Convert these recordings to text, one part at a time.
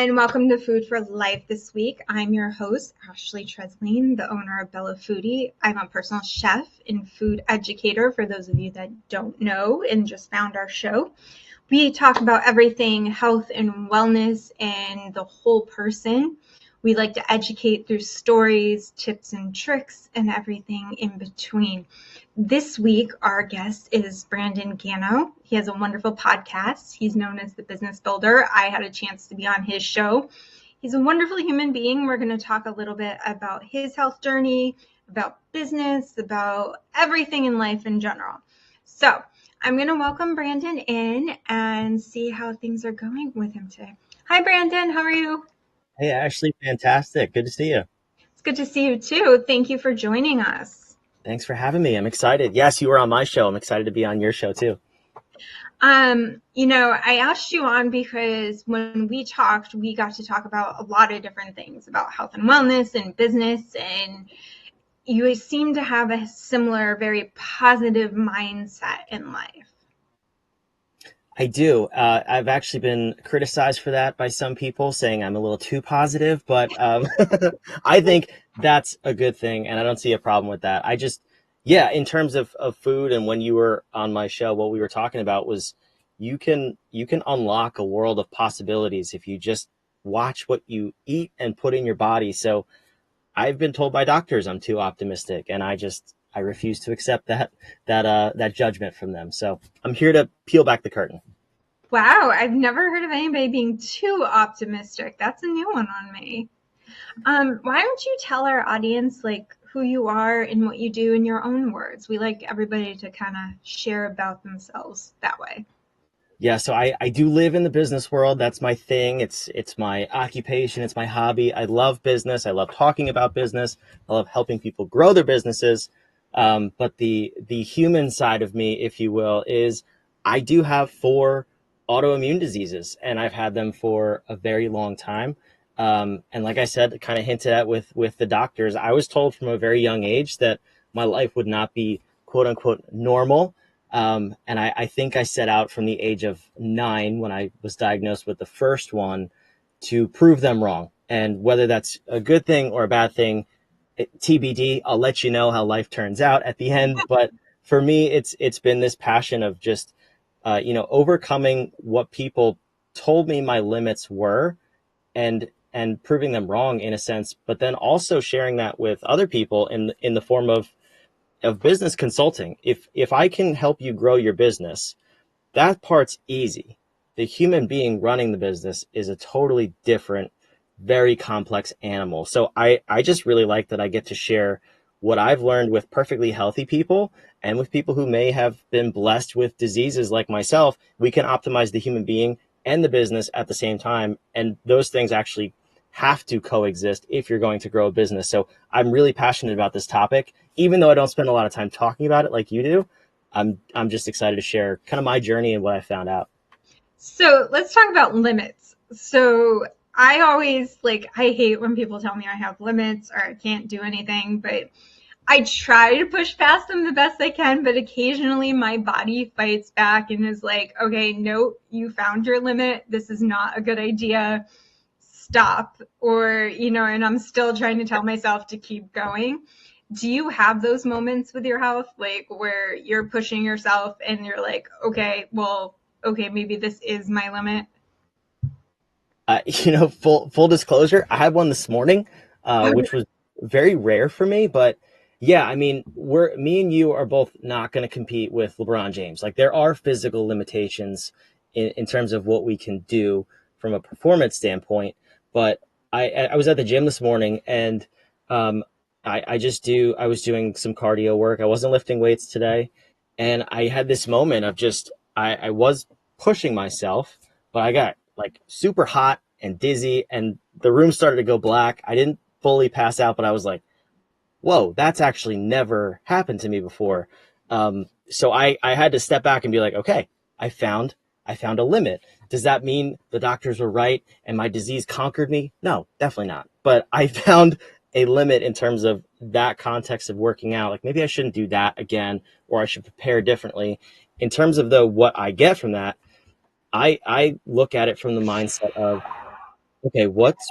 and welcome to Food for Life this week. I'm your host, Ashley Tresleen, the owner of Bella Foodie. I'm a personal chef and food educator for those of you that don't know and just found our show. We talk about everything health and wellness and the whole person. We like to educate through stories, tips and tricks, and everything in between. This week, our guest is Brandon Gano. He has a wonderful podcast. He's known as the Business Builder. I had a chance to be on his show. He's a wonderful human being. We're going to talk a little bit about his health journey, about business, about everything in life in general. So I'm going to welcome Brandon in and see how things are going with him today. Hi, Brandon. How are you? Hey, Ashley, fantastic. Good to see you. It's good to see you too. Thank you for joining us. Thanks for having me. I'm excited. Yes, you were on my show. I'm excited to be on your show too. I asked you on because when we talked, we got to talk about a lot of different things about health and wellness and business, and you seem to have a similar, very positive mindset in life. I do. I've actually been criticized for that by some people, saying I'm a little too positive, but I think that's a good thing, and I don't see a problem with that. Yeah, in terms of food, and when you were on my show, what we were talking about was you can unlock a world of possibilities if you just watch what you eat and put in your body. So I've been told by doctors I'm too optimistic, and I refuse to accept that judgment from them. So I'm here to peel back the curtain. Wow, I've never heard of anybody being too optimistic. That's a new one on me. Why don't you tell our audience who you are and what you do in your own words? We like everybody to kind of share about themselves that way. Yeah, so I do live in the business world. That's my thing. It's my occupation. It's my hobby. I love business. I love talking about business. I love helping people grow their businesses. But the human side of me, if you will, is I do have four autoimmune diseases, and I've had them for a very long time. And like I said, kind of hinted at with the doctors, I was told from a very young age that my life would not be quote unquote normal. And I think I set out from the age of 9 when I was diagnosed with the first one to prove them wrong. And whether that's a good thing or a bad thing, TBD, I'll let you know how life turns out at the end. But for me, it's been this passion of just, overcoming what people told me my limits were and proving them wrong in a sense, but then also sharing that with other people in the form of business consulting. If I can help you grow your business, that part's easy. The human being running the business is a totally different, very complex animal. So I just really like that I get to share what I've learned with perfectly healthy people and with people who may have been blessed with diseases like myself. We can optimize the human being and the business at the same time. And those things actually have to coexist if you're going to grow a business. So I'm really passionate about this topic, even though I don't spend a lot of time talking about it like you do. I'm just excited to share kind of my journey and what I found out. So let's talk about limits. So I always I hate when people tell me I have limits or I can't do anything, but I try to push past them the best I can, but occasionally my body fights back and is like, okay, no, you found your limit. This is not a good idea. Stop. Or, and I'm still trying to tell myself to keep going. Do you have those moments with your health, where you're pushing yourself and you're like, okay, maybe this is my limit? Full disclosure, I had one this morning, which was very rare for me. But yeah, I mean, me and you are both not going to compete with LeBron James. Like, there are physical limitations in terms of what we can do from a performance standpoint. But I was at the gym this morning, and I was doing some cardio work. I wasn't lifting weights today, and I had this moment of just I was pushing myself, but I got like super hot and dizzy, and the room started to go black. I didn't fully pass out, but I was like, whoa, that's actually never happened to me before. So I had to step back and be like, okay, I found a limit. Does that mean the doctors were right and my disease conquered me? No, definitely not. But I found a limit in terms of that context of working out. Like, maybe I shouldn't do that again, or I should prepare differently. In terms of what I get from that, I look at it from the mindset of, okay, what's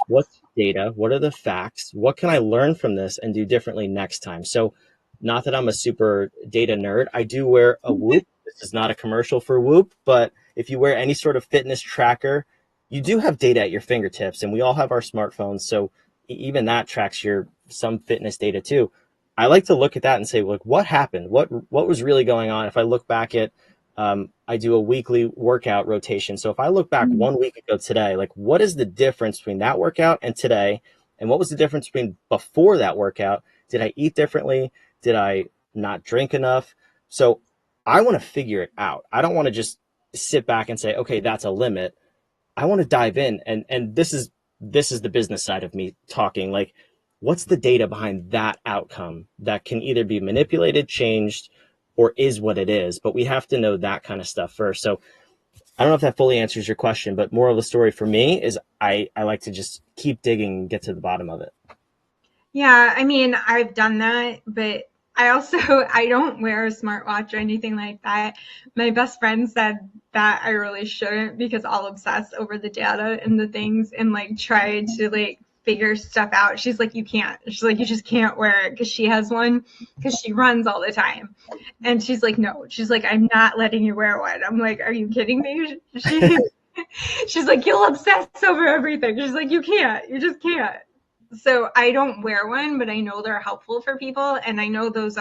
data? What are the facts? What can I learn from this and do differently next time? So, not that I'm a super data nerd, I do wear a Whoop. This is not a commercial for Whoop, but if you wear any sort of fitness tracker, you do have data at your fingertips, and we all have our smartphones, so even that tracks your some fitness data too. I like to look at that and say, like, what happened? What was really going on? If I look back at I do a weekly workout rotation. So if I look back 1 week ago today, like what is the difference between that workout and today? And what was the difference between before that workout? Did I eat differently? Did I not drink enough? So I want to figure it out. I don't want to just sit back and say, okay, that's a limit. I want to dive in, and this is the business side of me talking. Like, what's the data behind that outcome that can either be manipulated, changed, or is what it is? But we have to know that kind of stuff first. So I don't know if that fully answers your question, but moral of the story for me is I like to just keep digging and get to the bottom of it. Yeah, I mean, I've done that, but I also I don't wear a smartwatch or anything like that. My best friend said that I really shouldn't because I'll obsess over the data and the things and like try to like figure stuff out. She's like, you can't. She's like, you just can't wear it because she has one because she runs all the time. And she's like, no. She's like, I'm not letting you wear one. I'm like, are you kidding me? She's like, you'll obsess over everything. She's like, you can't. You just can't. So I don't wear one, but I know they're helpful for people, and I know those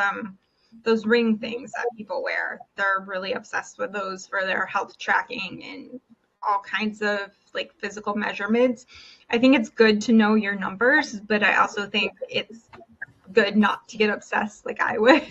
ring things that people wear. They're really obsessed with those for their health tracking and all kinds of like physical measurements. I think it's good to know your numbers, but I also think it's good not to get obsessed like I would.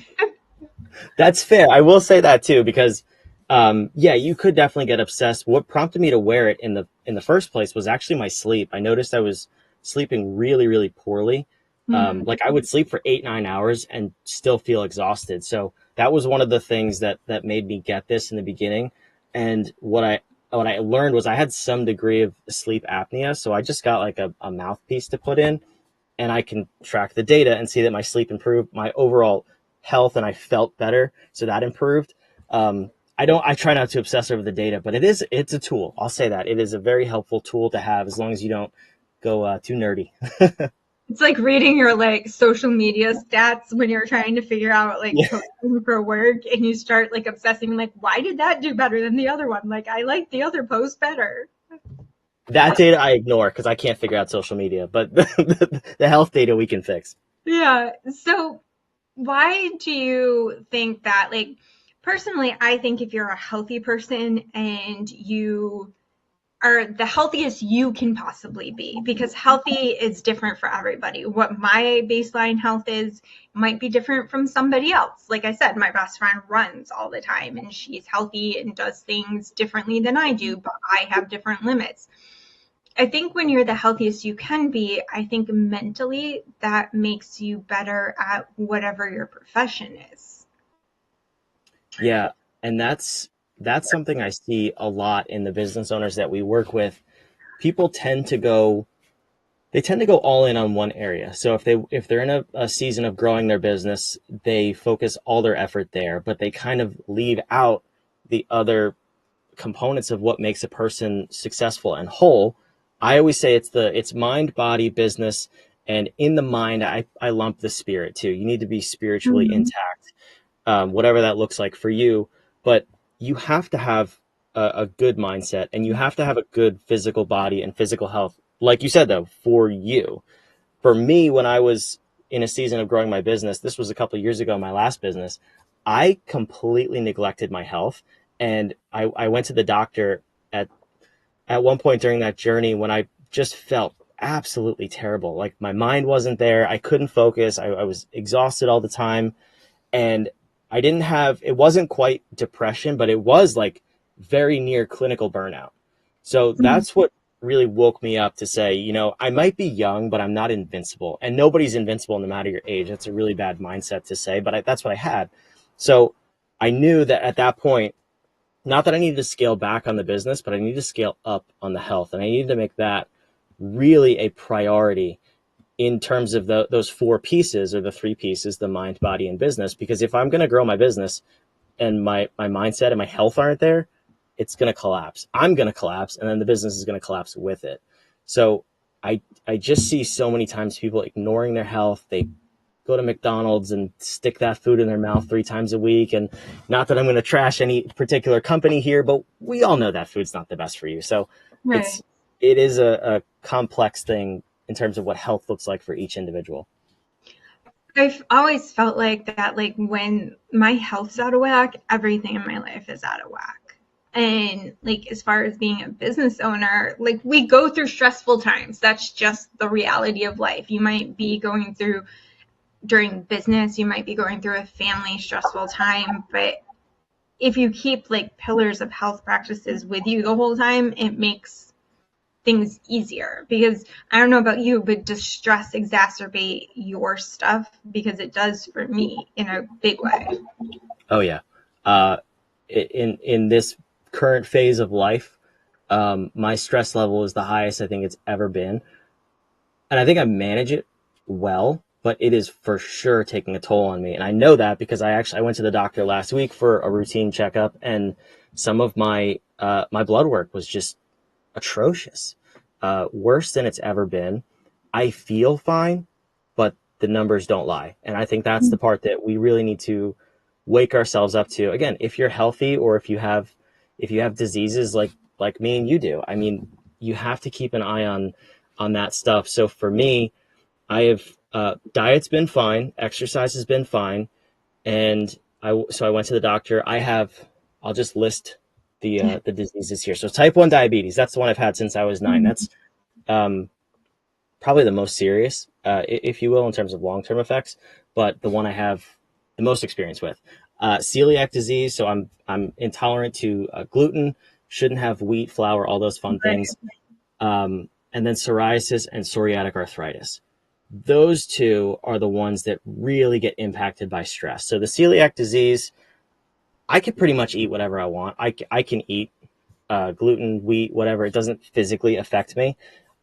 That's fair. I will say that too, because yeah, you could definitely get obsessed. What prompted me to wear it in the first place was actually my sleep. I noticed I was sleeping really, really poorly. Hmm. Like I would sleep for 8, 9 hours and still feel exhausted. So that was one of the things that made me get this in the beginning. And what I learned was I had some degree of sleep apnea. So I just got like a mouthpiece to put in, and I can track the data and see that my sleep improved, my overall health, and I felt better. So that improved. I try not to obsess over the data, but it's a tool. I'll say that it is a very helpful tool to have as long as you don't go too nerdy. It's like reading your like social media stats when you're trying to figure out like Yeah. posting for work and you start like obsessing like why did that do better than the other one? Like I like the other post better. That data I ignore because I can't figure out social media, but the health data we can fix. Yeah. So why do you think that like personally I think if you're a healthy person and you are the healthiest you can possibly be because healthy is different for everybody. What my baseline health is might be different from somebody else. Like I said, my best friend runs all the time and she's healthy and does things differently than I do, but I have different limits. I think when you're the healthiest you can be, I think mentally that makes you better at whatever your profession is. Yeah, and that's something I see a lot in the business owners that we work with. People tend to go all in on one area. So if they're in a season of growing their business, they focus all their effort there, but they kind of leave out the other components of what makes a person successful and whole. I always say it's mind, body, business, and in the mind, I lump the spirit too. You need to be spiritually Mm-hmm. intact, whatever that looks like for you. But you have to have a good mindset, and you have to have a good physical body and physical health. Like you said, though, for you. For me, when I was in a season of growing my business, this was a couple of years ago, my last business, I completely neglected my health. And I went to the doctor at, at one point during that journey when I just felt absolutely terrible. Like my mind wasn't there. I couldn't focus. I was exhausted all the time, and I didn't have, it wasn't quite depression, but it was like very near clinical burnout. So that's what really woke me up to say, I might be young, but I'm not invincible. And nobody's invincible no matter your age. That's a really bad mindset to say, but that's what I had. So I knew that at that point, not that I needed to scale back on the business, but I needed to scale up on the health. And I needed to make that really a priority in terms of those four pieces or the three pieces, the mind, body, and business. Because if I'm going to grow my business and my mindset and my health aren't there, it's going to collapse. I'm going to collapse, and then the business is going to collapse with it. So I just see so many times people ignoring their health. They go to McDonald's and stick that food in their mouth 3 times a week. And not that I'm going to trash any particular company here, but we all know that food's not the best for you. So Right. it's it is a complex thing in terms of what health looks like for each individual. I've always felt like that, like when my health's out of whack, everything in my life is out of whack. And like as far as being a business owner, like we go through stressful times. That's just the reality of life. You might be going through during business, you might be going through a family stressful time, but if you keep like pillars of health practices with you the whole time, it makes things easier. Because I don't know about you, but does stress exacerbate your stuff? Because it does for me in a big way. Oh yeah. Uh, in this current phase of life, my stress level is the highest I think it's ever been, and I think I manage it well. But it is for sure taking a toll on me, and I know that because I went to the doctor last week for a routine checkup, and some of my blood work was just atrocious, worse than it's ever been. I feel fine, but the numbers don't lie. And I think that's the part that we really need to wake ourselves up to. Again, if you're healthy or if you have diseases like me and you do, I mean, you have to keep an eye on that stuff. So for me, I have diet's been fine, exercise has been fine, and I went to the doctor. I'll just list the diseases here. So type 1 diabetes, that's the one I've had since I was 9. That's um, probably the most serious, if you will, in terms of long term effects, but the one I have the most experience with. Celiac disease, so I'm intolerant to gluten, shouldn't have wheat, flour, all those fun things. And then psoriasis and psoriatic arthritis. Those two are the ones that really get impacted by stress. So the celiac disease, I can pretty much eat whatever I want. I can eat gluten, wheat, whatever. It doesn't physically affect me.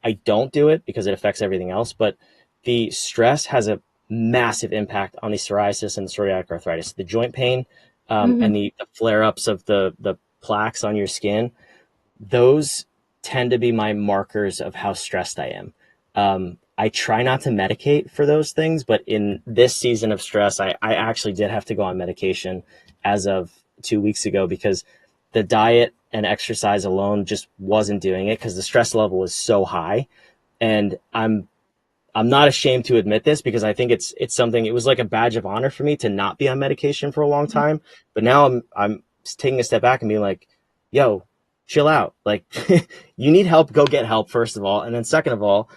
I don't do it because it affects everything else. But the stress has a massive impact on the psoriasis and psoriatic arthritis, the joint pain, Mm-hmm. and the flare ups of the plaques on your skin. Those tend to be my markers of how stressed I am. I try not to medicate for those things, but in this season of stress, I actually did have to go on medication as of 2 weeks ago because the diet and exercise alone just wasn't doing it because the stress level is so high. And I'm not ashamed to admit this because I think it's something. It was like a badge of honor for me to not be on medication for a long time. But now I'm taking a step back and being like, yo, chill out. Like you need help, go get help first of all, and then second of all,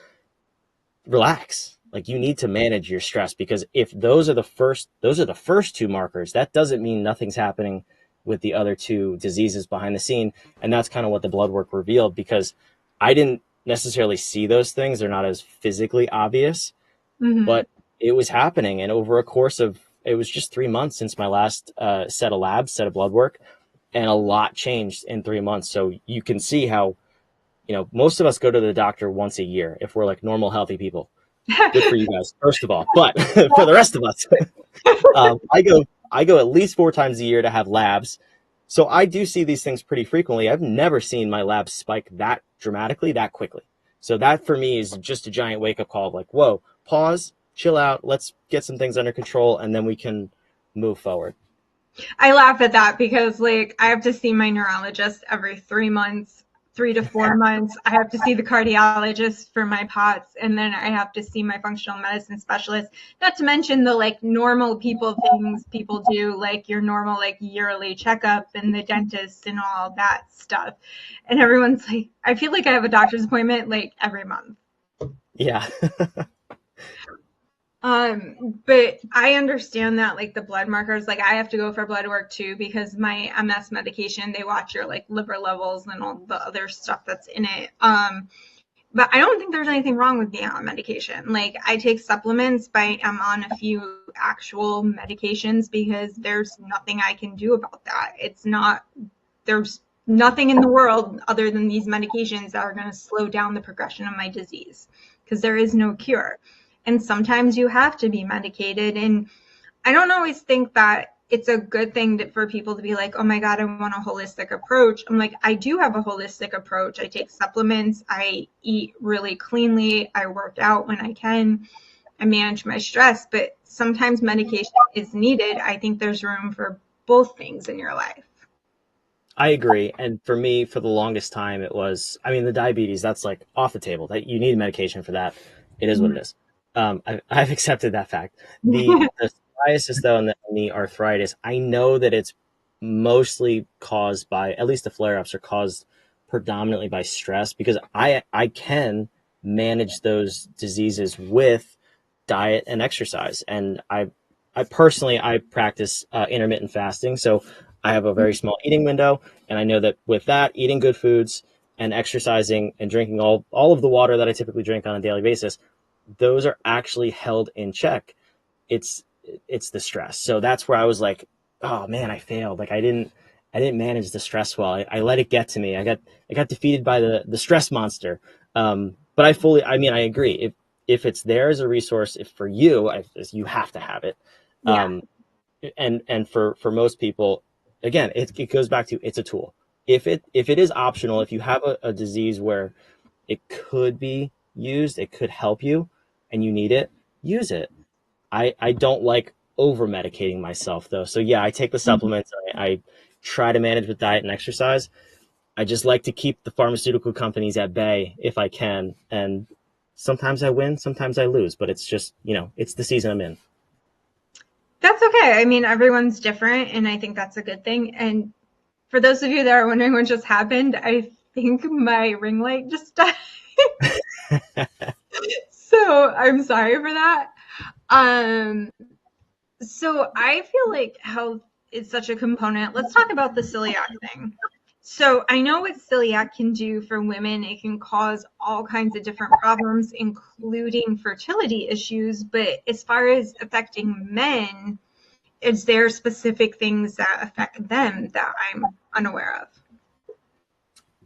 relax. Like you need to manage your stress because if those are the first two markers, that doesn't mean nothing's happening with the other two diseases behind the scene. And that's kind of what the blood work revealed because I didn't necessarily see those things. They're not as physically obvious, Mm-hmm. but it was happening. And over a course of, it was just 3 months since my last set of blood work, and a lot changed in 3 months. So you can see how, most of us go to the doctor once a year if we're like normal, healthy people. Good for you guys, first of all. But for the rest of us, I go at least 4 times a year to have labs. So I do see these things pretty frequently. I've never seen my labs spike that dramatically, that quickly. So that for me is just a giant wake up call of like, whoa, pause, chill out, let's get some things under control, and then we can move forward. I laugh at that because like I have to see my neurologist every 3 months, 3 to 4 months. I have to see the cardiologist for my POTS, and then I have to see my functional medicine specialist. Not to mention the like normal people things people do, like your normal like yearly checkup and the dentist and all that stuff. And everyone's like, I feel like I have a doctor's appointment like every month. Yeah. But I understand that like the blood markers, like I have to go for blood work too because my MS medication, they watch your like liver levels and all the other stuff that's in it. But I don't think there's anything wrong with being on medication. Like I take supplements, but I'm on a few actual medications because there's nothing I can do about that. There's nothing in the world other than these medications that are going to slow down the progression of my disease because there is no cure. And sometimes you have to be medicated. And I don't always think that it's a good thing for people to be like, oh my God, I want a holistic approach. I'm like, I do have a holistic approach. I take supplements. I eat really cleanly. I work out when I can. I manage my stress, but sometimes medication is needed. I think there's room for both things in your life. I agree. And for me, for the longest time, it was, I mean, the diabetes, that's like off the table. That you need medication for that. It is what it is. I've accepted that fact. The psoriasis, though, and the arthritis, I know that it's mostly caused by, at least the flare ups are caused predominantly by stress, because I can manage those diseases with diet and exercise. And I personally, I practice intermittent fasting. So I have a very small eating window. And I know that with that, eating good foods and exercising and drinking all of the water that I typically drink on a daily basis, those are actually held in check. It's it's the stress. So that's where I was like, oh man, I failed. Like I didn't manage the stress well. I let it get to me. I got defeated by the stress monster. But I mean, I agree. If it's there as a resource, if for you, you have to have it. Yeah. And for most people, again, it goes back to, it's a tool. If it is optional, if you have a disease where it could be used, it could help you, and you need it, use it. I don't like over medicating myself though. So yeah, I take the supplements. I try to manage with diet and exercise. I just like to keep the pharmaceutical companies at bay if I can. And sometimes I win, sometimes I lose, but it's just, it's the season I'm in. That's okay. I mean, everyone's different, and I think that's a good thing. And for those of you that are wondering what just happened, I think my ring light just died. So I'm sorry for that. Um, so I feel like health is such a component. Let's talk about the celiac thing. So I know what celiac can do for women. It can cause all kinds of different problems, including fertility issues. But as far as affecting men, is there specific things that affect them that I'm unaware of?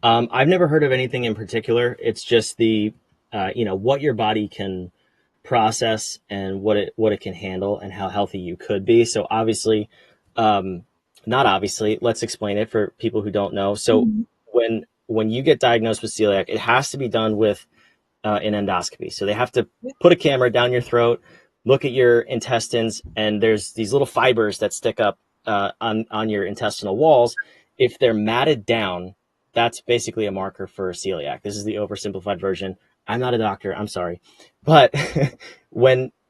I've never heard of anything in particular. It's just what your body can process and what it can handle and how healthy you could be. So obviously, um, not obviously, let's explain it for people who don't know. So Mhm. when you get diagnosed with celiac, it has to be done with an endoscopy. So they have to put a camera down your throat, look at your intestines, and there's these little fibers that stick up on your intestinal walls. If they're matted down, that's basically a marker for celiac. This is the oversimplified version. I'm not a doctor. I'm sorry, but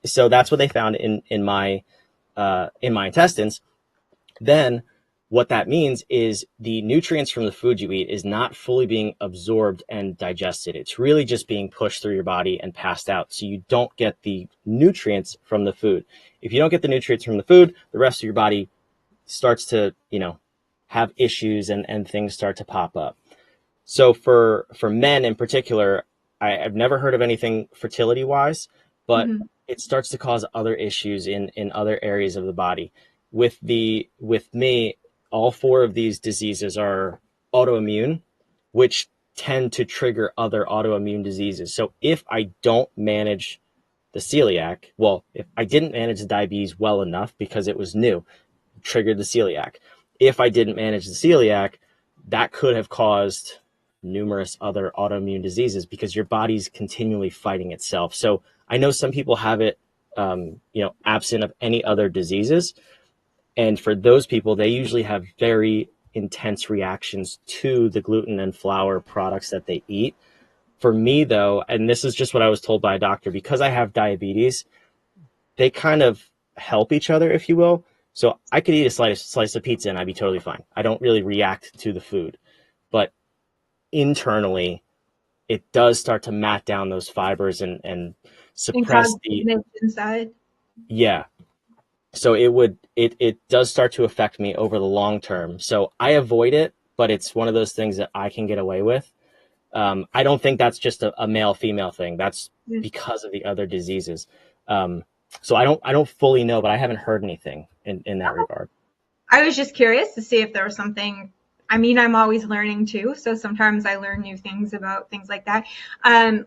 so that's what they found in my intestines. Then what that means is the nutrients from the food you eat is not fully being absorbed and digested. It's really just being pushed through your body and passed out. So you don't get the nutrients from the food. If you don't get the nutrients from the food, the rest of your body starts to, have issues and things start to pop up. So for men in particular, I've never heard of anything fertility wise, but Mhm. it starts to cause other issues in other areas of the body. With me, all four of these diseases are autoimmune, which tend to trigger other autoimmune diseases. So if I don't manage the celiac, well, if I didn't manage the diabetes well enough because it was new, triggered the celiac. If I didn't manage the celiac, that could have caused numerous other autoimmune diseases because your body's continually fighting itself. So I know some people have it, absent of any other diseases. And for those people, they usually have very intense reactions to the gluten and flour products that they eat. For me, though, and this is just what I was told by a doctor, because I have diabetes, they kind of help each other, if you will. So I could eat a slice of pizza and I'd be totally fine. I don't really react to the food. But internally, it does start to mat down those fibers and And suppress cause the, damage inside. yeah. So it does start to affect me over the long term. So I avoid it, but it's one of those things that I can get away with. I don't think that's just a male female thing. That's because of the other diseases. Um, so I don't fully know, but I haven't heard anything in that regard. I was just curious to see if there was something I mean, I'm always learning too. So sometimes I learn new things about things like that.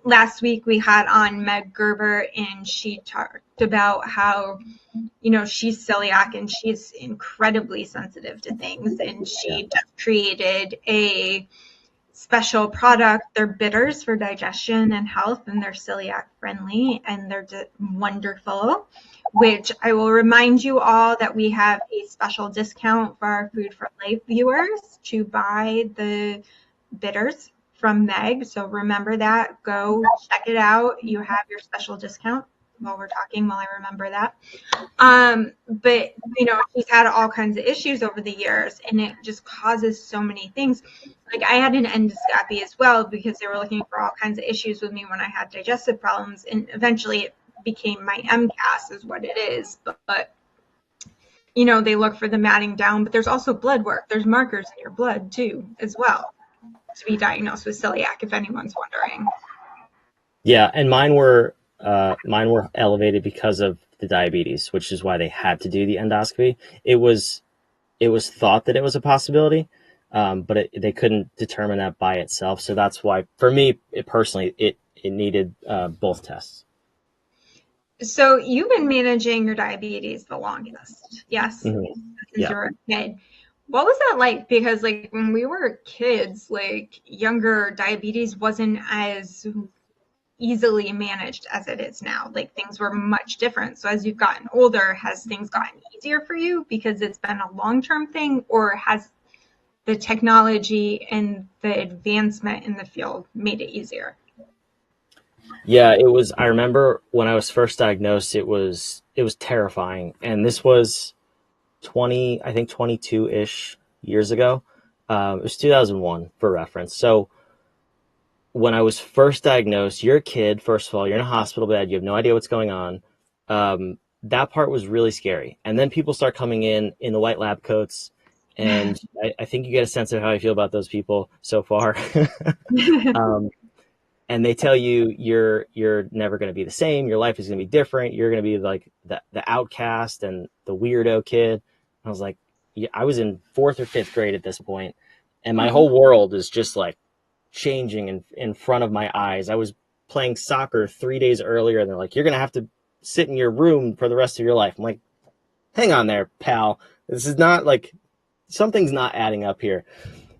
Last week we had on Meg Gerber, and she talked about how, she's celiac and she's incredibly sensitive to things. And Yeah. she just created a special product. They're bitters for digestion and health, and they're celiac friendly, and they're wonderful. Which I will remind you all that we have a special discount for our Food for Life viewers to buy the bitters from Meg. So remember that. Go check it out. You have your special discount while we're talking, while I remember that. But she's had all kinds of issues over the years, and it just causes so many things. Like I had an endoscopy as well because they were looking for all kinds of issues with me when I had digestive problems, and eventually it became my MCAS is what it is. But they look for the matting down, but there's also blood work. There's markers in your blood too, as well, to be diagnosed with celiac, if anyone's wondering. Yeah, and mine were elevated because of the diabetes, which is why they had to do the endoscopy. It was thought that it was a possibility, but they couldn't determine that by itself. So that's why, for me, it needed both tests. So you've been managing your diabetes the longest, yes, Mm-hmm. since Yeah. you were a kid. What was that like? Because like when we were kids, like younger, diabetes wasn't as easily managed as it is now. Like things were much different. So as you've gotten older, has things gotten easier for you because it's been a long-term thing, or has the technology and the advancement in the field made it easier? Yeah, it was. I remember when I was first diagnosed, it was terrifying, and this was 20, I think 22-ish years ago. It was 2001 for reference. So when I was first diagnosed, you're a kid. First of all, you're in a hospital bed. You have no idea what's going on. That part was really scary. And then people start coming in the white lab coats, and I think you get a sense of how I feel about those people so far. um, and they tell you you're never going to be the same. Your life is going to be different. You're going to be like the outcast and the weirdo kid. I was like, yeah, I was in fourth or fifth grade at this point, and my whole world is just like changing in front of my eyes. I was playing soccer 3 days earlier, and they're like, you're going to have to sit in your room for the rest of your life. I'm like, hang on there, pal. This is not like, something's not adding up here.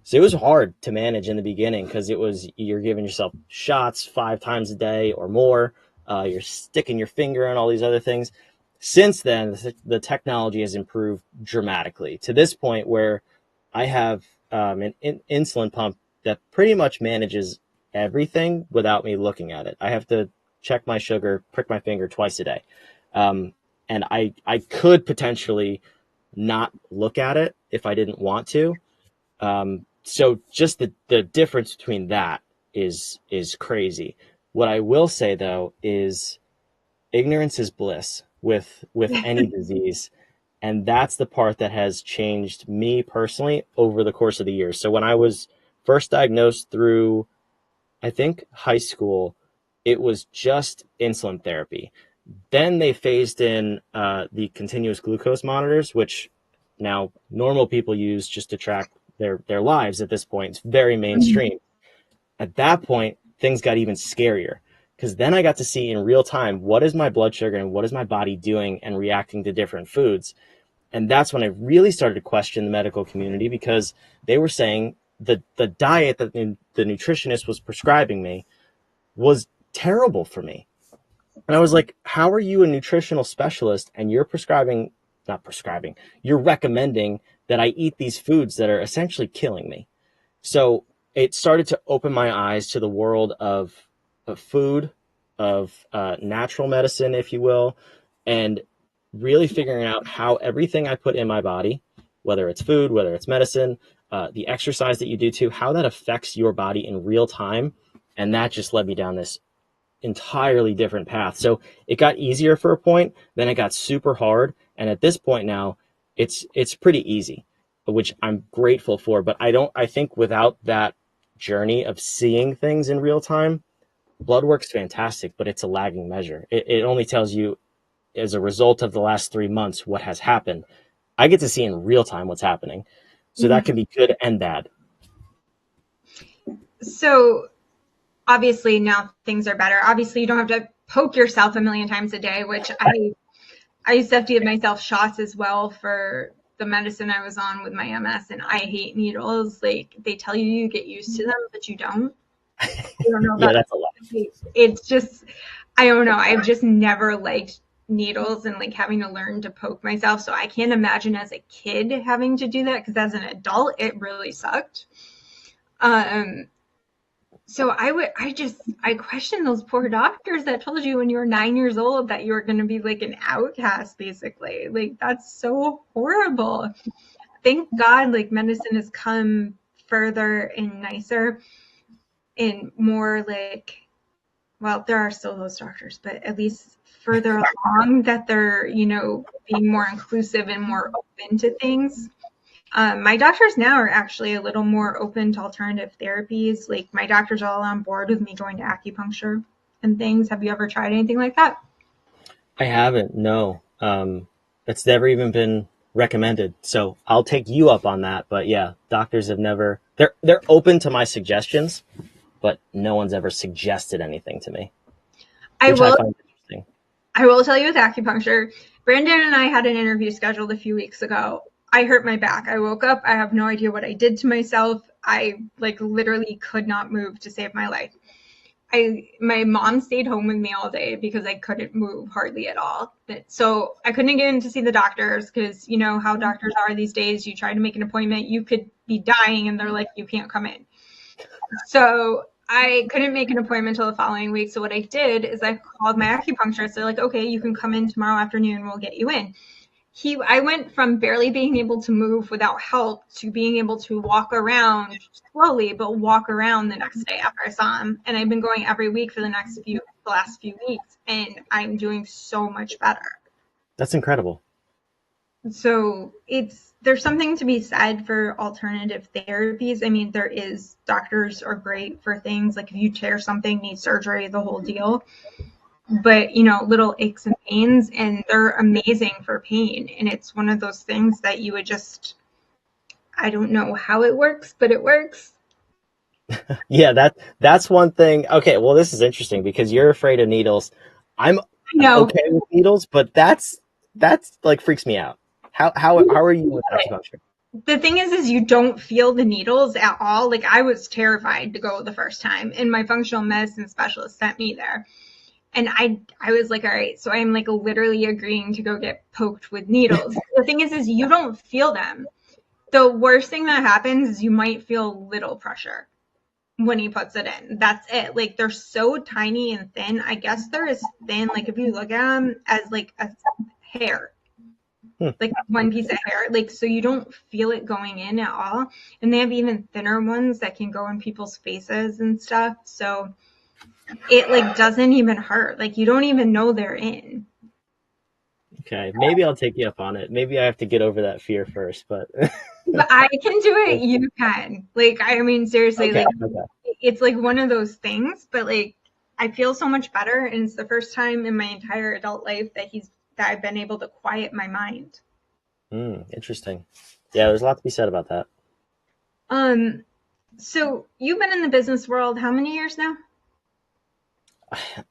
So it was hard to manage in the beginning because you're giving yourself shots 5 times a day or more. You're sticking your finger in all these other things. Since then, the technology has improved dramatically to this point where I have an insulin pump that pretty much manages everything without me looking at it. I have to check my sugar, prick my finger twice a day. Um, and I could potentially not look at it if I didn't want to. So just the difference between that is crazy. What I will say though is ignorance is bliss with any disease, and that's the part that has changed me personally over the course of the years. So when I was first diagnosed through, I think, high school, it was just insulin therapy. Then they phased in the continuous glucose monitors, which now normal people use just to track their lives at this point. It's very mainstream. At that point, things got even scarier because then I got to see in real time what is my blood sugar and what is my body doing and reacting to different foods. And that's when I really started to question the medical community because they were saying the diet that the nutritionist was prescribing me was terrible for me. And I was like, how are you a nutritional specialist and you're not prescribing, you're recommending that I eat these foods that are essentially killing me? So it started to open my eyes to the world of food, of natural medicine, if you will, and really figuring out how everything I put in my body, whether it's food, whether it's medicine, the exercise that you do too, how that affects your body in real time. And that just led me down this entirely different path. So it got easier for a point, then it got super hard, and at this point now, it's pretty easy, which I'm grateful for. But I think without that journey of seeing things in real time, blood work's fantastic, but it's a lagging measure. It only tells you as a result of the last 3 months what has happened. I get to see in real time what's happening. So that can be good and bad. So obviously now things are better. Obviously you don't have to poke yourself a million times a day, which I used to have to give myself shots as well for the medicine I was on with my MS, and I hate needles. Like they tell you you get used to them, but you don't. I don't know Yeah, about that's a lot. it's just I don't know. I've just never liked needles and like having to learn to poke myself. So I can't imagine as a kid having to do that because as an adult it really sucked. Um so I question those poor doctors that told you when you were 9 years old that you were going to be like an outcast, basically. Like that's so horrible. Thank God, like medicine has come further and nicer and more like, well, there are still those doctors, but at least further along that they're, being more inclusive and more open to things. My doctors now are actually a little more open to alternative therapies. Like my doctors are all on board with me going to acupuncture and things. Have you ever tried anything like that? I haven't. No, it's never even been recommended. So I'll take you up on that. But yeah, doctors have never. They're open to my suggestions, but no one's ever suggested anything to me, I which I will. find interesting. I will tell you with acupuncture. Brandon and I had an interview scheduled a few weeks ago. I hurt my back. I woke up. I have no idea what I did to myself. I like literally could not move to save my life. My mom stayed home with me all day because I couldn't move hardly at all. So I couldn't get in to see the doctors because you know how doctors are these days. You try to make an appointment, you could be dying and they're like, you can't come in. So I couldn't make an appointment until the following week. So what I did is I called my acupuncturist. They're like, okay, you can come in tomorrow afternoon. We'll get you in. I went from barely being able to move without help to being able to walk around slowly, but walk around the next day after I saw him. And I've been going every week for the last few weeks, and I'm doing so much better. That's incredible. So there's something to be said for alternative therapies. I mean, doctors are great for things like if you tear something, need surgery, the whole deal. But little aches and pains, and they're amazing for pain. And it's one of those things that you would just, I don't know how it works, but it works. Yeah, that's one thing. Okay, well, this is interesting because you're afraid of needles. I'm I'm No, okay with needles, but that's like freaks me out. How are you with acupuncture? the thing is you don't feel the needles at all. Like I was terrified to go the first time, and my functional medicine specialist sent me there. And I was like, all right, so I'm like literally agreeing to go get poked with needles. The thing is you don't feel them. The worst thing that happens is you might feel a little pressure when he puts it in. That's it. Like they're so tiny and thin. I guess they're as thin, like if you look at them as like a hair, Hmm. like one piece of hair. Like so you don't feel it going in at all. And they have even thinner ones that can go in people's faces and stuff. So it like doesn't even hurt. Like you don't even know they're in. Okay, maybe I'll take you up on it. Maybe I have to get over that fear first, but But I can do it, you can. Like I mean seriously, okay, like okay. it's like one of those things, but like I feel so much better and it's the first time in my entire adult life that I've been able to quiet my mind. Interesting. Yeah, there's a lot to be said about that. Um so you've been in the business world how many years now?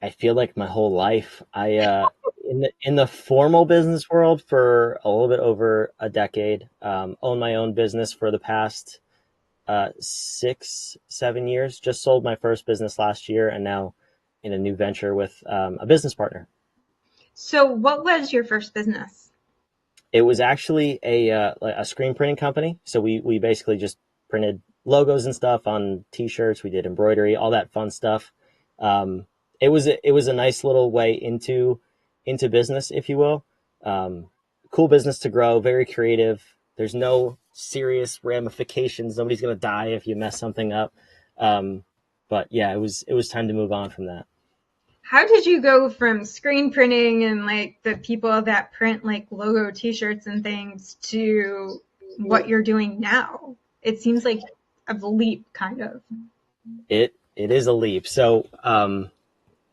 I feel like my whole life. In the formal business world for a little bit over a decade. Own my own business for the past 6, 7 years. Just sold my first business last year, and now in a new venture with a business partner. So what was your first business? It was actually a screen printing company. So we basically just printed logos and stuff on T-shirts. We did embroidery, all that fun stuff. Um, it was a nice little way into business, if you will. Um, cool business to grow, very creative. There's no serious ramifications. Nobody's gonna die if you mess something up. Um, but yeah, it was time to move on from that. How did you go from screen printing and like the people that print like logo t-shirts and things to what you're doing now? It seems like a leap kind of. It is a leap. So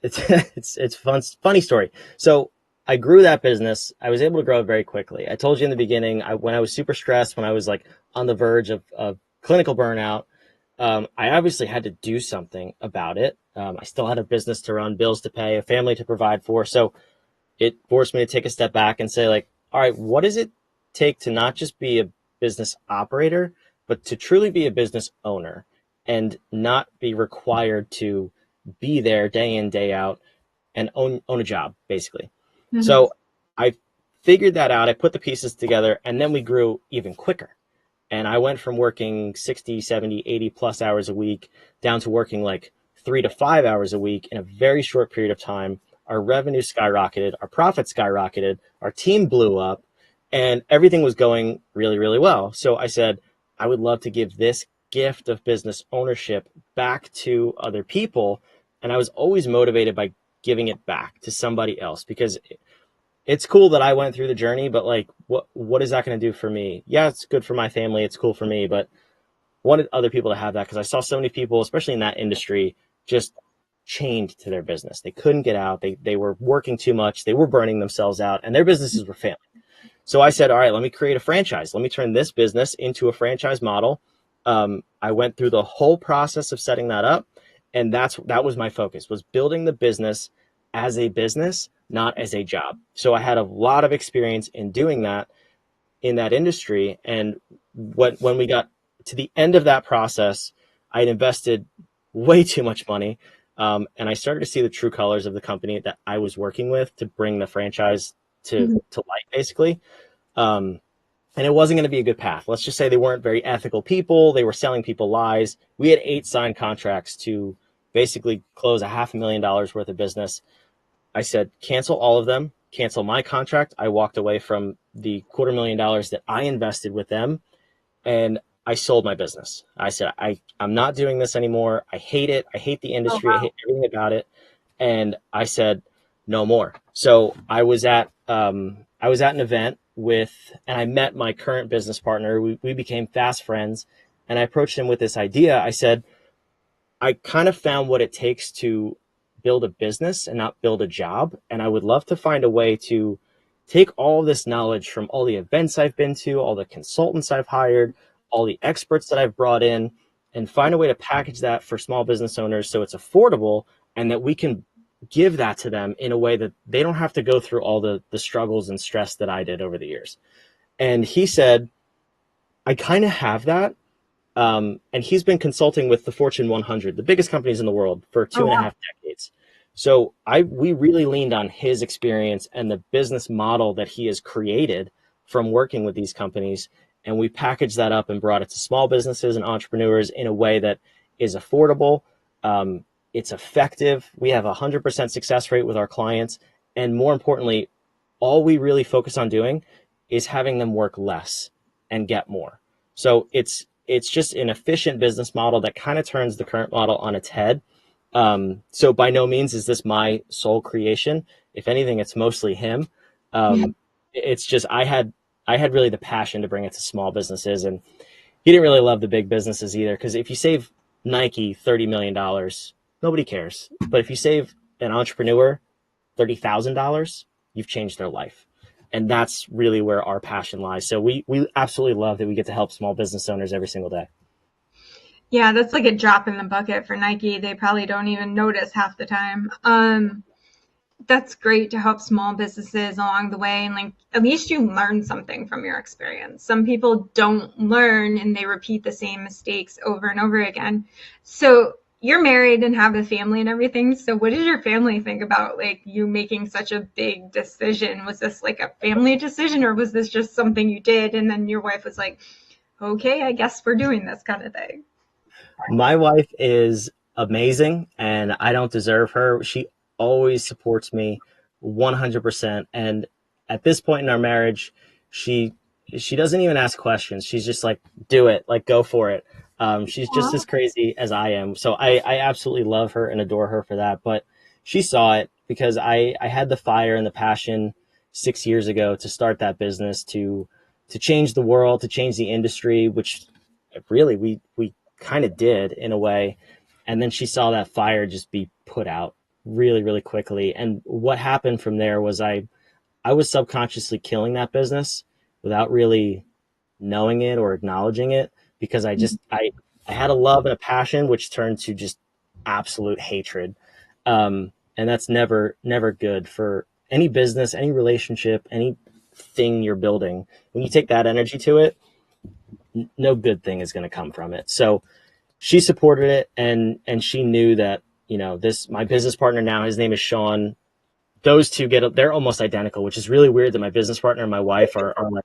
it's it's fun funny story. So I grew that business. I was able to grow it very quickly. I told you in the beginning, when I was super stressed, when I was like on the verge of clinical burnout, I obviously had to do something about it. I still had a business to run, bills to pay, a family to provide for. So it forced me to take a step back and say, like, all right, what does it take to not just be a business operator, but to truly be a business owner and not be required to be there day in, day out and own a job, basically. Mhm. So I figured that out. I put the pieces together, and then we grew even quicker. And I went from working 60, 70, 80 plus hours a week down to working like 3 to 5 hours a week in a very short period of time. Our revenue skyrocketed, our profits skyrocketed, our team blew up, and everything was going really, really well. So I said, I would love to give this gift of business ownership back to other people. And I was always motivated by giving it back to somebody else because it's cool that I went through the journey, but like, what is that going to do for me? Yeah, it's good for my family. It's cool for me, but wanted other people to have that because I saw so many people, especially in that industry, just chained to their business. They couldn't get out. They were working too much. They were burning themselves out, and their businesses were failing. So I said, all right, let me create a franchise. Let me turn this business into a franchise model. I went through the whole process of setting that up, and that was my focus, was building the business as a business, not as a job. So I had a lot of experience in doing that in that industry. And when we got to the end of that process, I had invested way too much money. And I started to see the true colors of the company that I was working with to bring the franchise Mhm. to light, basically. Um, and it wasn't going to be a good path. Let's just say they weren't very ethical people. They were selling people lies. We had 8 signed contracts to basically close $500,000 worth of business. I said, cancel all of them, cancel my contract. I walked away from the $250,000 that I invested with them, and I sold my business. I said, I'm not doing this anymore. I hate it. I hate the Oh, industry. I wow. hate everything about it. And I said, no more. So I was at an event with, and I met my current business partner. We became fast friends, and I approached him with this idea. I said, I kind of found what it takes to build a business and not build a job. And I would love to find a way to take all this knowledge from all the events I've been to, all the consultants I've hired, all the experts that I've brought in, and find a way to package that for small business owners so it's affordable and that we can give that to them in a way that they don't have to go through all the struggles and stress that I did over the years. And he said, I kind of have that, and he's been consulting with the Fortune 100, the biggest companies in the world, for Oh, two and a wow. half decades. So we really leaned on his experience and the business model that he has created from working with these companies, and we packaged that up and brought it to small businesses and entrepreneurs in a way that is affordable. Um, it's effective. We have a 100% success rate with our clients, and more importantly, all we really focus on doing is having them work less and get more. So it's just an efficient business model that kind of turns the current model on its head. So by no means is this my sole creation. If anything, it's mostly him. Yeah. It's just I had really the passion to bring it to small businesses, and he didn't really love the big businesses either. Because if you save Nike $30 million, nobody cares. But if you save an entrepreneur $30,000, you've changed their life. And that's really where our passion lies. So we absolutely love that we get to help small business owners every single day. Yeah, that's like a drop in the bucket for Nike. They probably don't even notice half the time. That's great to help small businesses along the way, and like at least you learn something from your experience. Some people don't learn and they repeat the same mistakes over and over again. So you're married and have a family and everything. So what did your family think about like you making such a big decision? Was this like a family decision or was this just something you did and then your wife was like, okay, I guess we're doing this kind of thing? My wife is amazing and I don't deserve her. She always supports me 100%. And at this point in our marriage, she she doesn't even ask questions. She's just like, do it, like go for it. She's just Aw. as crazy as I am. So I absolutely love her and adore her for that. But she saw it because I had the fire and the passion 6 years ago to start that business to change the world, to change the industry, which really we kind of did in a way. And then she saw that fire just be put out really, really quickly. And what happened from there was I was subconsciously killing that business without really knowing it or acknowledging it, because I had a love and a passion which turned to just absolute hatred. And that's never good for any business, any relationship, anything you're building. When you take that energy to it, no good thing is going to come from it. So she supported it, and she knew that, this, my business partner now, his name is Sean. Those two they're almost identical, which is really weird that my business partner and my wife are like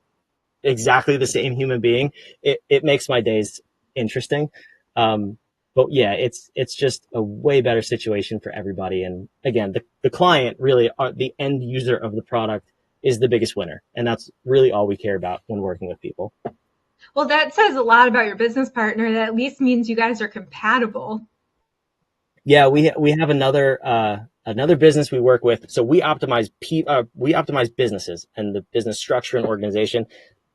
exactly the same human being. It makes my days interesting. Um, but yeah, it's just a way better situation for everybody. And again, the client really are the end user of the product is the biggest winner. And that's really all we care about when working with people. Well, that says a lot about your business partner. That at least means you guys are compatible. Yeah, we have another business we work with. So we optimize businesses and the business structure and organization.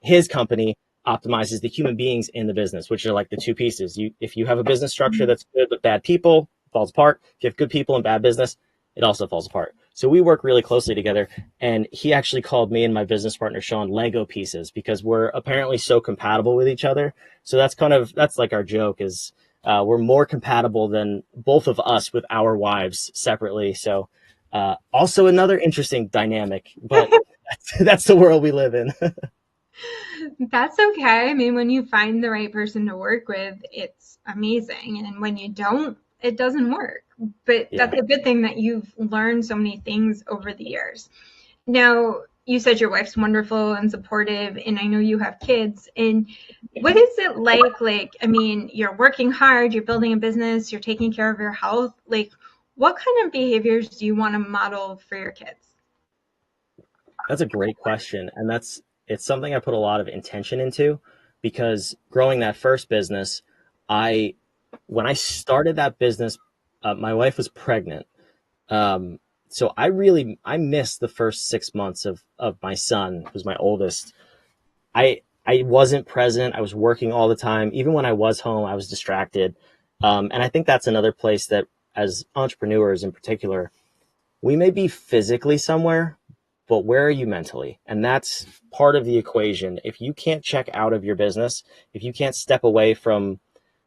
His company optimizes the human beings in the business, which are like the two pieces. If you have a business structure that's good but bad people, it falls apart. If you have good people and bad business, it also falls apart. So we work really closely together. And he actually called me and my business partner Sean Lego pieces, because we're apparently so compatible with each other. So that's like our joke is, we're more compatible than both of us with our wives separately. So also another interesting dynamic, but that's the world we live in. That's okay. I mean, when you find the right person to work with, it's amazing. And when you don't, it doesn't work. But Yeah. that's a good thing that you've learned so many things over the years. Now, you said your wife's wonderful and supportive, and I know you have kids. And what is it like? Like, I mean, you're working hard, you're building a business, you're taking care of your health. Like, what kind of behaviors do you want to model for your kids? That's a great question. And it's something I put a lot of intention into, because growing that first business, I, when I started that business, my wife was pregnant. Um, so I missed the first 6 months of my son, who's my oldest. I wasn't present. I was working all the time. Even when I was home, I was distracted. And I think that's another place that, as entrepreneurs in particular, we may be physically somewhere, but where are you mentally? And that's part of the equation. If you can't check out of your business, if you can't step away from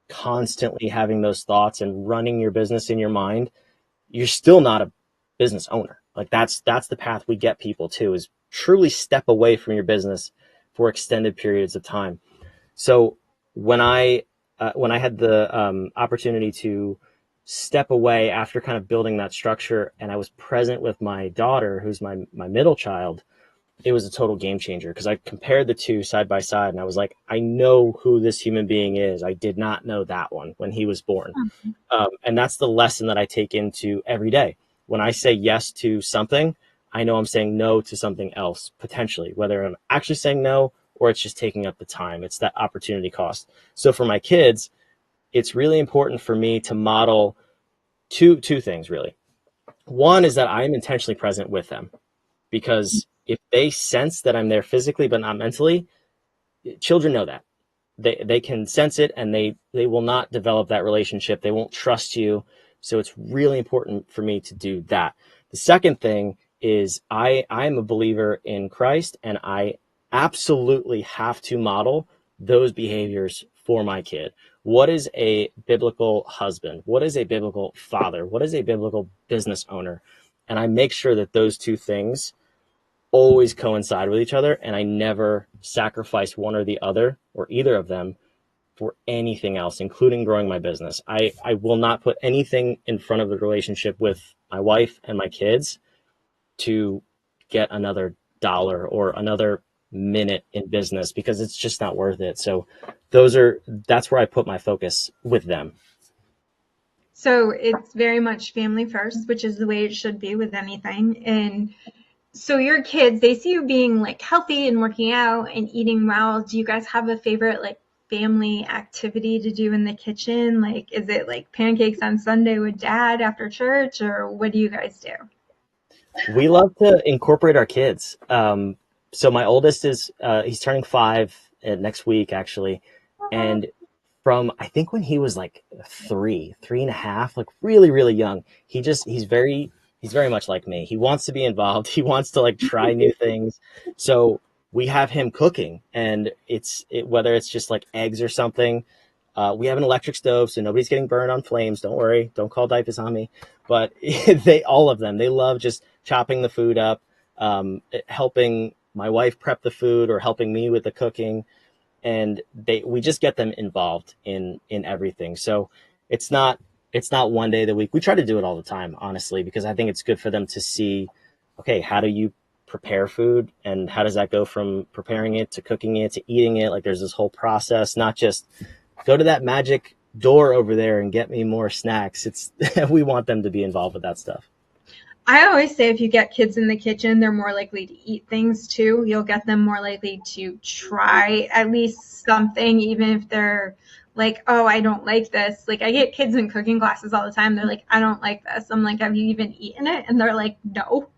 constantly having those thoughts and running your business in your mind, you're still not a business owner. Like that's the path we get people to, is truly step away from your business for extended periods of time. So when I had the opportunity to step away after kind of building that structure, and I was present with my daughter, who's my middle child, it was a total game changer, because I compared the two side by side, and I was like, I know who this human being is. I did not know that one when he was born. And that's the lesson that I take into every day. When I say yes to something, I know I'm saying no to something else, potentially, whether I'm actually saying no or it's just taking up the time. It's that opportunity cost. So for my kids, it's really important for me to model two things, really. One is that I'm intentionally present with them, because if they sense that I'm there physically but not mentally, children know that. They can sense it, and they will not develop that relationship. They won't trust you. So it's really important for me to do that. The second thing is I'm a believer in Christ, and I absolutely have to model those behaviors for my kid. What is a biblical husband? What is a biblical father? What is a biblical business owner? And I make sure that those two things always coincide with each other, and I never sacrifice one or the other or either of them for anything else, including growing my business. I will not put anything in front of the relationship with my wife and my kids to get another dollar or another minute in business, because it's just not worth it. So that's where I put my focus with them. So it's very much family first, which is the way it should be with anything. And so your kids, they see you being like healthy and working out and eating well. Do you guys have a favorite like family activity to do in the kitchen? Like, is it like pancakes on Sunday with dad after church, or what do you guys do? We love to incorporate our kids. So my oldest is he's turning 5 next week, actually, and from I think when he was like three and a half, like really really young, he's very he's very much like me. He wants to be involved. He wants to like try new things. So we have him cooking, and whether it's just like eggs or something. We have an electric stove, so nobody's getting burned on flames. Don't worry. Don't call diapers on me. But all of them, they love just chopping the food up, helping my wife prep the food or helping me with the cooking. And we just get them involved in everything. So it's not one day of the week. We try to do it all the time, honestly, because I think it's good for them to see, okay, how do you prepare food, and how does that go from preparing it to cooking it to eating it? Like there's this whole process, not just go to that magic door over there and get me more snacks. It's we want them to be involved with that stuff. I always say if you get kids in the kitchen, they're more likely to eat things too. You'll get them more likely to try at least something, even if they're like, oh, I don't like this. Like I get kids in cooking classes all the time. They're like, I don't like this. I'm like, have you even eaten it? And they're like, no.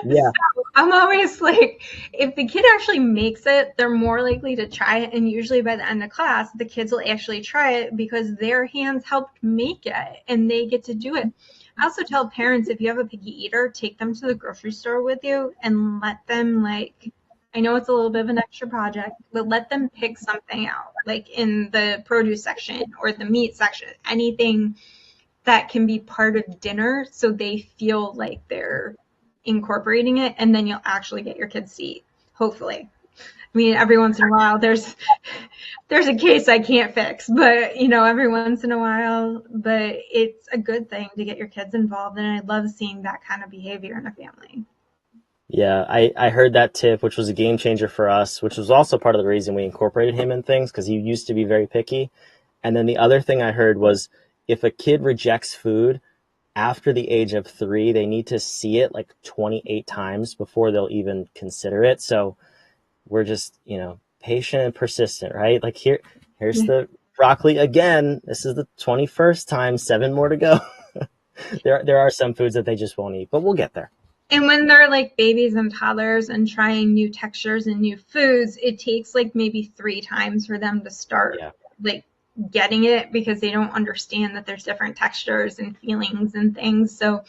Yeah. So I'm always like, if the kid actually makes it, they're more likely to try it. And usually by the end of class, the kids will actually try it because their hands helped make it and they get to do it. I also tell parents, if you have a picky eater, take them to the grocery store with you and let them, like, I know it's a little bit of an extra project, but let them pick something out, like in the produce section or the meat section, anything that can be part of dinner so they feel like they're incorporating it, and then you'll actually get your kids to eat, hopefully. I mean, every once in a while there's a case I can't fix, but every once in a while, but it's a good thing to get your kids involved, and I love seeing that kind of behavior in a family. Yeah, I heard that tip, which was a game changer for us, which was also part of the reason we incorporated him in things, because he used to be very picky. And then the other thing I heard was if a kid rejects food after the age of 3, they need to see it like 28 times before they'll even consider it. So we're just, patient and persistent, right? Like here's the broccoli again. This is the 21st time, 7 more to go. There are some foods that they just won't eat, but we'll get there. And when they're like babies and toddlers and trying new textures and new foods, it takes like maybe 3 times for them to start like getting it, because they don't understand that there's different textures and feelings and things. So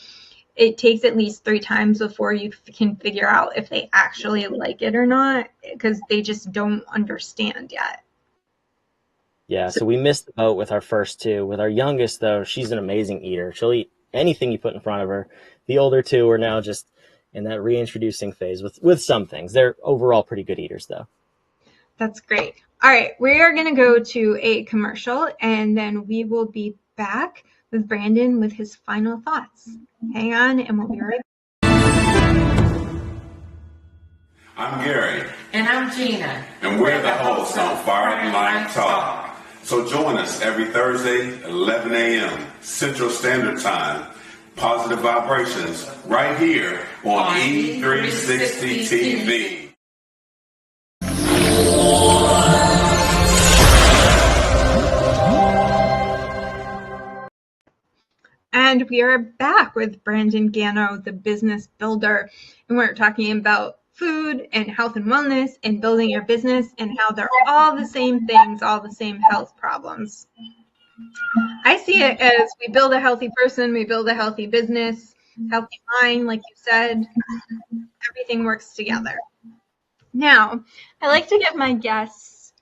it takes at least 3 times before you can figure out if they actually like it or not, because they just don't understand yet. Yeah, so we missed the boat with our first 2. With our youngest, though, she's an amazing eater. She'll eat anything you put in front of her. The older 2 are now just in that reintroducing phase with some things. They're overall pretty good eaters, though. That's great. All right, we are going to go to a commercial, and then we will be back with Brandon with his final thoughts. Hang on, and we'll be right back. I'm Gary. And I'm Gina. And we're the hosts on Fire and Light Talk. So join us every Thursday, 11 a.m. Central Standard Time. Positive Vibrations right here on E360 TV. And we are back with Brandon Gano, the business builder. And we're talking about food and health and wellness and building your business and how they're all the same things, all the same health problems. I see it as we build a healthy person, we build a healthy business, healthy mind, like you said, everything works together. Now, I like to give my guests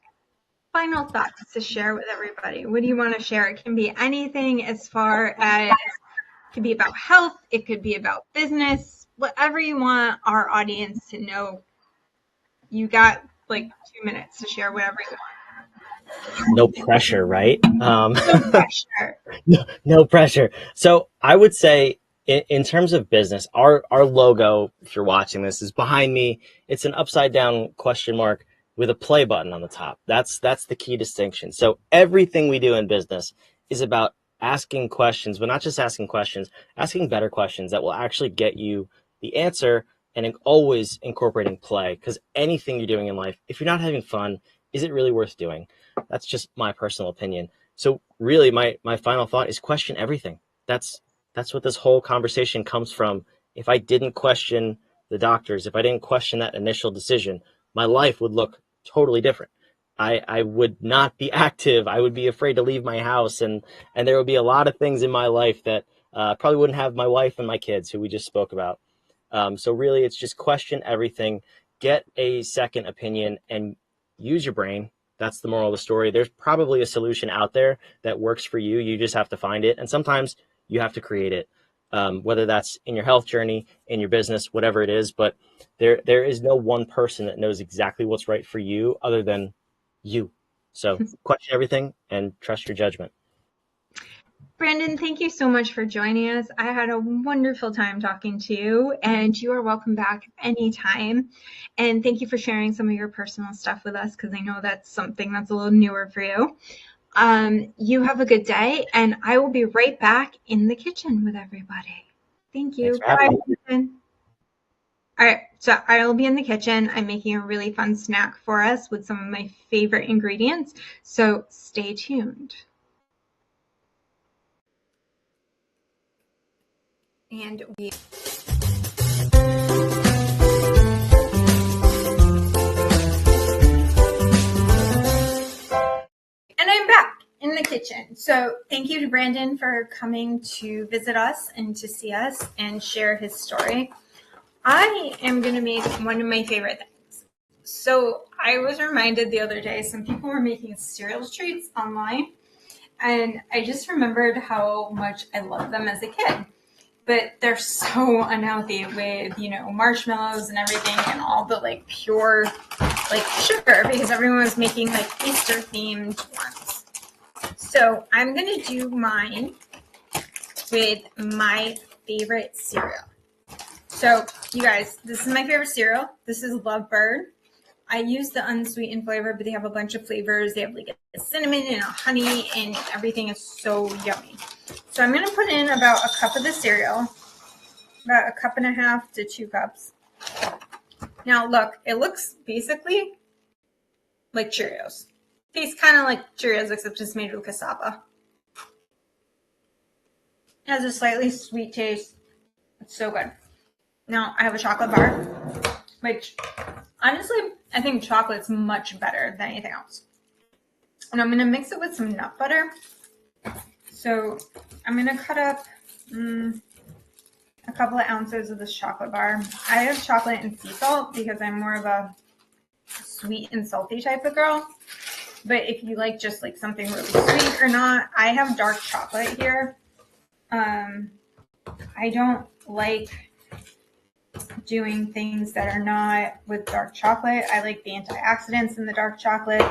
final thoughts to share with everybody. What do you want to share? It can be anything, as far as it could be about health, it could be about business, whatever you want our audience to know. You got like 2 minutes to share whatever you want. No pressure, right? No pressure. No pressure. So I would say in terms of business, our logo, if you're watching this, is behind me. It's an upside down question mark with a play button on the top. That's the key distinction. So everything we do in business is about asking questions, but not just asking questions, asking better questions that will actually get you the answer, and always incorporating play, because anything you're doing in life, if you're not having fun, is it really worth doing? That's just my personal opinion. So really my final thought is question everything. That's what this whole conversation comes from. If I didn't question the doctors, if I didn't question that initial decision, my life would look totally different. I would not be active. I would be afraid to leave my house, and there would be a lot of things in my life that Probably wouldn't have my wife and my kids, who we just spoke about. So really, it's just question everything, get a second opinion, and use your brain. That's the moral of the story. There's probably a solution out there that works for you. You just have to find it. And sometimes you have to create it, whether that's in your health journey, in your business, whatever it is. But there is no one person that knows exactly what's right for you other than you. So question everything and trust your judgment. Brandon, thank you so much for joining us. I had a wonderful time talking to you, and you are welcome back anytime. And thank you for sharing some of your personal stuff with us, because I know that's something that's a little newer for you. You have a good day, and I will be right back in the kitchen with everybody. Thank you. Thanks for having me. All right, so I'll be in the kitchen. I'm making a really fun snack for us with some of my favorite ingredients, so stay tuned. And I'm back in the kitchen. So thank you to Brandon for coming to visit us and to see us and share his story. I am going to make one of my favorite things. So I was reminded the other day, some people were making cereal treats online, and I just remembered how much I loved them as a kid. But they're so unhealthy with, marshmallows and everything and all the pure sugar, because everyone was making Easter themed ones. So I'm going to do mine with my favorite cereal. So you guys, this is my favorite cereal. This is Lovebird. I use the unsweetened flavor, but they have a bunch of flavors. They have a cinnamon and a honey, and everything is so yummy. So I'm going to put in about a cup of the cereal, about a cup and a half to 2 cups. Now look, it looks basically like Cheerios. Tastes kind of like Cheerios, except it's made with cassava. It has a slightly sweet taste. It's so good. Now I have a chocolate bar, which honestly, I think chocolate's much better than anything else. And I'm going to mix it with some nut butter. So I'm going to cut up a couple of ounces of this chocolate bar. I have chocolate and sea salt because I'm more of a sweet and salty type of girl. But if you like just something really sweet or not, I have dark chocolate here. I don't like doing things that are not with dark chocolate. I like the antioxidants in the dark chocolate.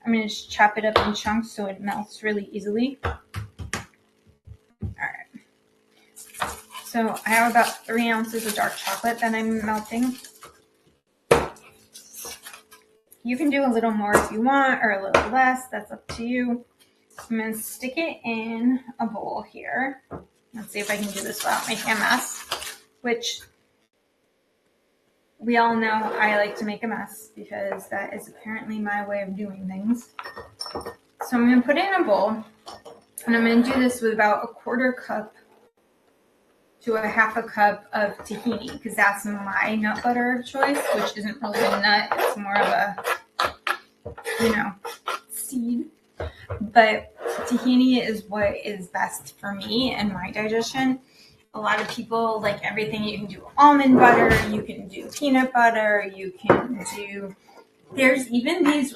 I'm going to just chop it up in chunks so it melts really easily. All right. So I have about 3 ounces of dark chocolate that I'm melting. You can do a little more if you want, or a little less. That's up to you. I'm going to stick it in a bowl here. Let's see if I can do this without making a mess, which we all know I like to make a mess because that is apparently my way of doing things. So I'm going to put it in a bowl, and I'm going to do this with about 1/4 cup to a 1/2 cup of tahini, because that's my nut butter of choice, which isn't really a nut. It's more of a, seed. But tahini is what is best for me and my digestion. A lot of people like everything. You can do almond butter, you can do peanut butter, you can do, there's even these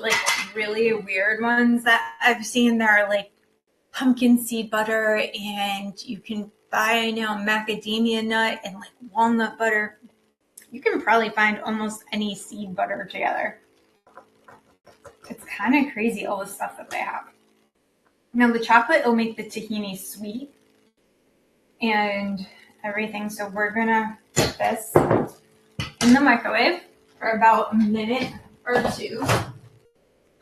really weird ones that I've seen that are pumpkin seed butter, and you can buy now macadamia nut and walnut butter. You can probably find almost any seed butter together. It's kind of crazy, all the stuff that they have. Now the chocolate will make the tahini sweet and everything. So we're gonna put this in the microwave for about a minute or 2.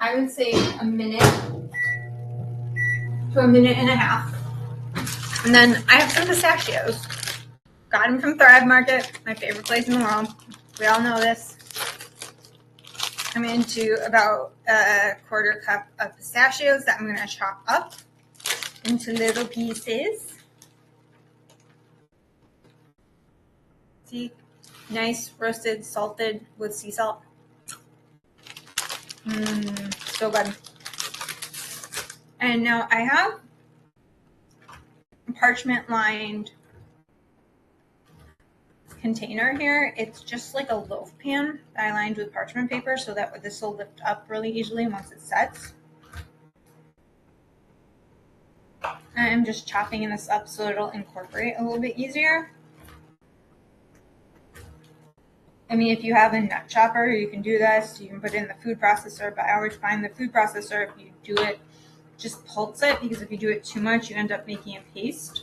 I would say a minute to a minute and a half. And then I have some pistachios. Got them from Thrive Market, my favorite place in the world. We all know this. I'm going to do about a 1/4 cup of pistachios that I'm going to chop up into little pieces. See, nice roasted, salted with sea salt. So good. And now I have parchment lined container here. It's just like a loaf pan that I lined with parchment paper so that this will lift up really easily once it sets. I'm just chopping this up so it'll incorporate a little bit easier. I mean, if you have a nut chopper, you can do this. You can put it in the food processor, but I always find the food processor, if you do it, just pulse it, because if you do it too much, you end up making a paste,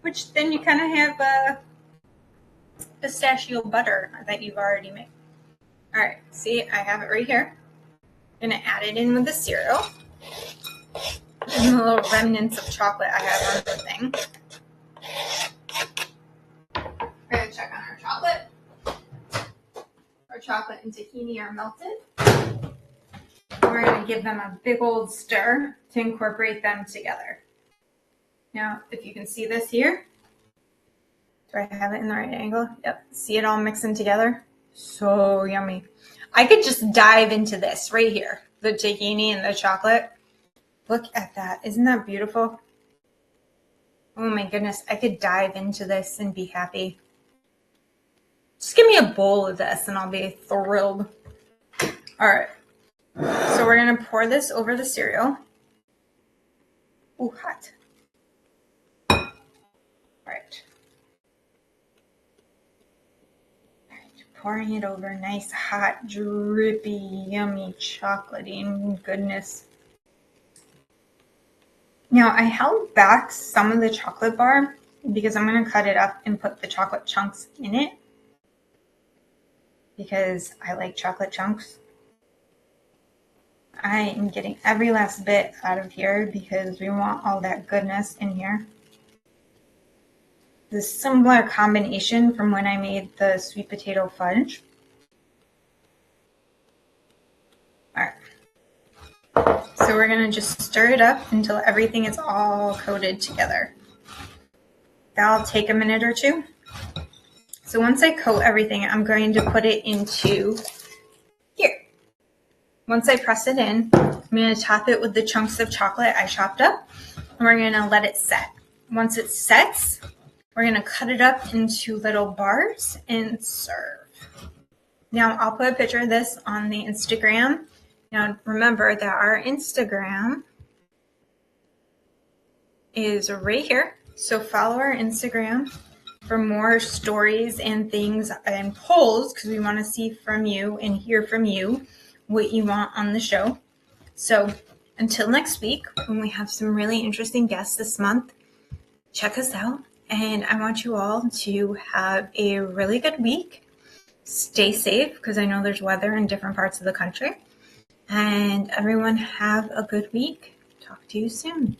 which then you kind of have a pistachio butter that you've already made. All right, see, I have it right here. I'm gonna add it in with the cereal. And the little remnants of chocolate I have on the thing. We're gonna check on our chocolate. Our chocolate and tahini are melted. We're going to give them a big old stir to incorporate them together. Now, if you can see this here, do I have it in the right angle? Yep. See it all mixing together? So yummy. I could just dive into this right here, the tahini and the chocolate. Look at that. Isn't that beautiful? Oh my goodness. I could dive into this and be happy. Just give me a bowl of this and I'll be thrilled. All right. So we're going to pour this over the cereal. Ooh, hot. All right. Pouring it over. Nice, hot, drippy, yummy, chocolatey goodness. Now, I held back some of the chocolate bar because I'm going to cut it up and put the chocolate chunks in it, because I like chocolate chunks. I am getting every last bit out of here because we want all that goodness in here. This is a similar combination from when I made the sweet potato fudge. All right. So we're going to just stir it up until everything is all coated together. That'll take a minute or two. So once I coat everything, I'm going to put it into here. Once I press it in, I'm going to top it with the chunks of chocolate I chopped up, and we're going to let it set. Once it sets, we're going to cut it up into little bars and serve. Now, I'll put a picture of this on the Instagram. Now, remember that our Instagram is right here. So follow our Instagram for more stories and things and polls, because we want to see from you and hear from you what you want on the show. So until next week, when we have some really interesting guests this month, check us out. And I want you all to have a really good week. Stay safe, because I know there's weather in different parts of the country. And everyone have a good week. Talk to you soon.